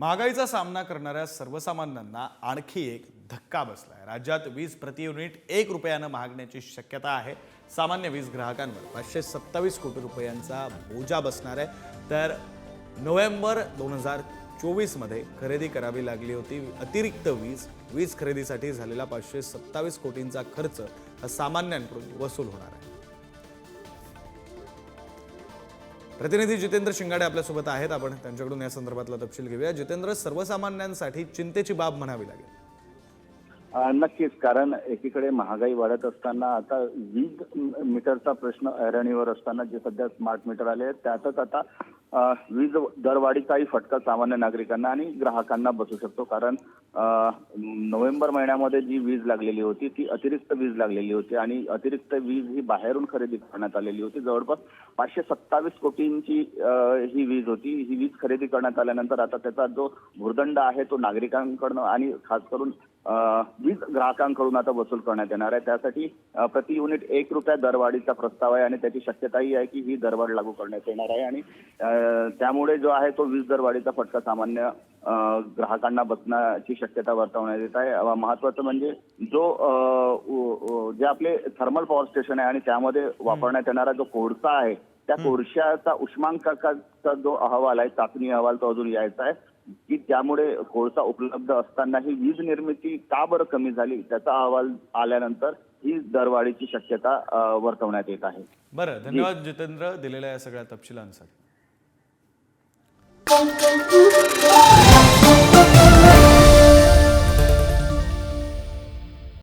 महागाईचा सामना करणाऱ्या सर्वसामान्यांना आणखी एक धक्का बसलाय। राज्यात वीज प्रति युनिट 1 रुपयानं महागण्याची शक्यता आहे। सामान्य वीज ग्राहकांवर 527 कोटी रुपयांचा बोजा बसणार आहे। तर नोव्हेंबर 2024 मध्ये खरेदी करावी लागली होती अतिरिक्त वीज खरेदीसाठी झालेला 527 कोटींचा खर्च हा सामान्यांकडून वसूल होणार आहे। प्रतिनिधी जितेंद्र शिंगाडे आपल्यासोबत आहेत। आपण त्यांच्याकडून या संदर्भातला तपशील घेऊया। जितेंद्र, सर्वसामान्यांसाठी चिंतेची बाब म्हणावी लागेल। नक्कीच, कारण एकीकडे महागाई वाढत असताना आता वीज मीटरचा प्रश्न ऐरणीवर असताना जे सध्या स्मार्ट मीटर आले आहेत त्यातच आता वीज दरवाढीचाही फटका सामान्य नागरिकांना आणि ग्राहकांना बसू शकतो। कारण नोव्हेंबर महिन्यामध्ये जी वीज लागलेली होती ती अतिरिक्त वीज लागलेली होती आणि अतिरिक्त वीज ही बाहेरून खरेदी करण्यात आलेली होती। जवळपास 527 कोटींची ही वीज होती। ही वीज खरेदी करण्यात आल्यानंतर आता त्याचा जो भुर्दंड आहे तो नागरिकांकडून आणि खास करून वीज ग्राहकांकडून आता वसूल करण्यात येणार आहे। त्यासाठी प्रति युनिट 1 रुपया दरवाढीचा प्रस्ताव आहे आणि त्याची शक्यताही आहे की ही दरवाढ लागू करण्यात येणार आहे आणि त्यामुळे जो आहे तो वीज दरवाढीचा फटका सामान्य ग्राहकांना बसण्याची शक्यता वर्तवण्यात येत आहे। महत्वाचं म्हणजे जे आपले थर्मल पॉवर स्टेशन आहे आणि त्यामध्ये वापरण्यात येणारा जो कोळसा आहे त्या कोळशाचा उष्मांकाचा जो अहवाल आहे, चाचणी अहवाल, तो अजून यायचा आहे की त्यामुळे कोळसा उपलब्ध असतानाही वीज निर्मिती का बरं कमी झाली त्याचा अहवाल आल्यानंतर ही दरवाढीची शक्यता वर्तवण्यात येत आहे। बरं, धन्यवाद जितेंद्र दिलेल्या या सगळ्या तपशिलांसाठी।